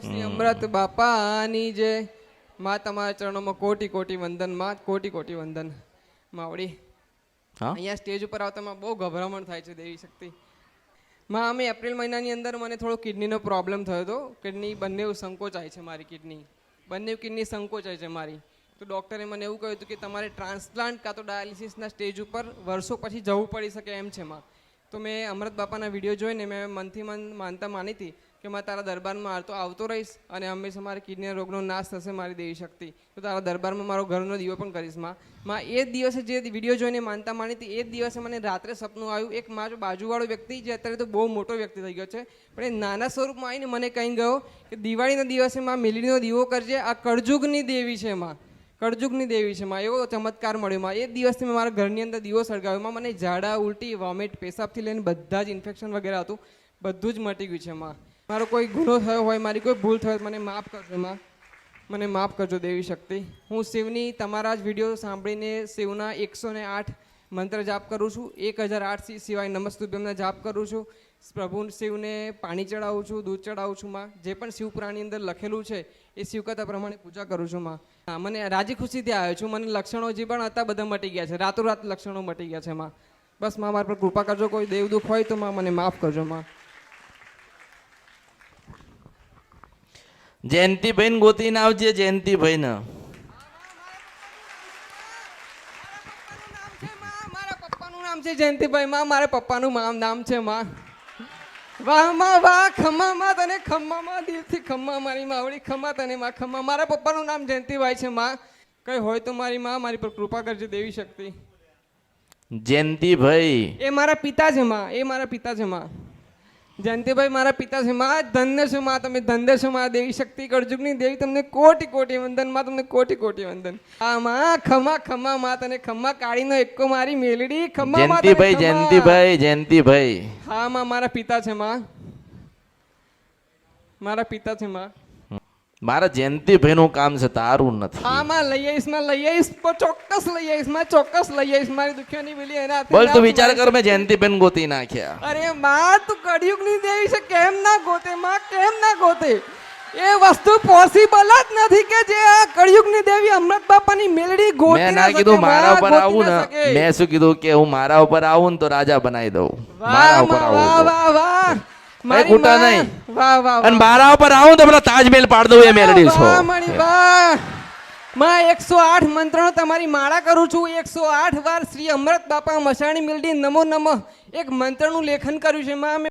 શ્રી અમૃત બાપાની જે માં તમારા ચરણોમાં કોટી કોટી વંદન, માં કોટી કોટી વંદન. માવડી અહીંયા સ્ટેજ ઉપર આવતા બહુ ગભરામણ થાય છે દેવી શક્તિ. માં અમે એપ્રિલ મહિનાની અંદર મને થોડો કિડનીનો પ્રોબ્લેમ થયો હતો. કિડની બંને સંકોચાય છે, મારી બંને કિડની સંકોચાય છે મારી. તો ડૉક્ટરે મને એવું કહ્યું હતું કે તમારે ટ્રાન્સપ્લાન્ટ કાં તો ડાયાલિસિસના સ્ટેજ ઉપર વર્ષો પછી જવું પડી શકે એમ છે માં. તો મેં અમૃત બાપાના વિડીયો જોઈને મેં મનથી મન માનતા માની હતી કે માં તારા દરબારમાં આવતો રહીશ અને હંમેશા મારી કિડનીના રોગનો નાશ થશે મારી દેવી શક્તિ. તો તારા દરબારમાં મારો ઘરનો દીવો પણ કરીશ માં. એ જ દિવસે જે વિડીયો જોઈને માનતા માની હતી એ જ દિવસે મને રાત્રે સપનું આવ્યું. એક મારો બાજુવાળો વ્યક્તિ જે અત્યારે તો બહુ મોટો વ્યક્તિ થઈ ગયો છે, પણ એ નાના સ્વરૂપમાં આવીને મને કહી ગયો કે દિવાળીના દિવસે માં મિલડીનો દીવો કરજે, આ કળજુગની દેવી છે માં, કળજુગની દેવી છે માં. એવો ચમત્કાર મળ્યો માં. એ દિવસથી મેં મારા ઘરની અંદર દીવો સળગાવ્યો માં. મને ઝાડા, ઉલટી, વોમિટ, પેશાબથી લઈને બધા જ ઇન્ફેક્શન વગેરે હતું, બધું જ મટી ગયું છે માં. મારો કોઈ ગુનો થયો હોય, મારી કોઈ ભૂલ થયો મને માફ કરજો માં, મને માફ કરજો દેવી શક્તિ. હું શિવની તમારા જ વિડીયો સાંભળીને શિવના 108 મંત્ર જાપ કરું છું, 1008 સિવાય નમસ્તુભ્યમના જાપ કરું છું. પ્રભુ શિવને પાણી ચડાવું છું, દૂધ ચડાવું છું માં. જે પણ શિવપુરાણની અંદર લખેલું છે એ શિવકથા પ્રમાણે પૂજા કરું છું માં. મને રાજી ખુશીથી આવ્યો છું. મને લક્ષણો જે પણ હતા બધા મટી ગયા છે, રાતોરાત લક્ષણો મટી ગયા છે માં. બસ માં મારા પર કૃપા કરજો. કોઈ દેવ દુઃખ હોય તો માં મને માફ કરજો માં. જયંતિભાઈ ગોતીને આવજે. જયંતિભાઈ ને મારા પપ્પાનું નામ છે જયંતિભાઈ માં. મારા પપ્પાનું નામ છે માં. વાહ માં વાહ, ખમ્મા માં તને, ખમ્મા માં દિલથી ખમ્મા મારી માવડી, ખમ્મા તને માં, ખમ્મા. મારા પપ્પાનું નામ જયંતિભાઈ છે માં. કઈ હોય તો મારી માં મારી પર કૃપા કરજે દેવી શક્તિ. જયંતિભાઈ એ મારા પિતા છે માં, એ મારા પિતા છે માં. જયંતિભાઈ મારા પિતા છે માં. ધન્ય છો માં, તમે ધન્ય છો માં દેવી શક્તિ, કળજુગની દેવી. તમને કોટી કોટી વંદન માં, તમને કોટી કોટી વંદન. હા માં, ખમ્મા ખમ્મા માં તને, ખમ્મા કાળીનો એકો મારી મેલડી, ખમ્મા માં તને, જયંતિભાઈ જયંતિભાઈ જયંતિભાઈ. હા માં, મારા પિતા છે માં, મારા પિતા છે માં. મારા જયંતિભાઈ નું કામ છે, તારું નથી. હા માં, લઈ આવીશ માં, લઈ આવીશ, ચોક્કસ લઈ આવીશ માં, ચોક્કસ લઈ આવીશ. મારી દુખિયાની વેલી એના હાથે. બોલ તું વિચાર કર, મેં જયંતિભાઈ ગોતી નાખ્યા. અરે માં, તું કળિયુગની દેવી છે, કેમ ના ગોતે માં, કેમ ના ગોતે? એ વસ્તુ પોસિબલ જ નથી કે જે આ કળિયુગની દેવી અમૃત બાપાની મેલડી ગોતી. મેં ના કીધું મારા ઉપર આવું ને, મેં શું કીધું કે હું મારા ઉપર આવું ને તો રાજા બનાવી દઉં. મારા ઉપર આવું, વાહ વાહ વાહ, મારી કુટા નહીં. વાહ વાહ, અને મારા ઉપર આવું તો પેલા તાજમહેલ પાડ દઉં. એ મેલડી છો વાહ માં. 108 મંત્રનો તમારી માળા કરું છું. 108 વાર શ્રી અમૃત બાપા મસાણી મેલડી નમો નમઃ એક મંત્રનું લેખન કર્યું છે માં.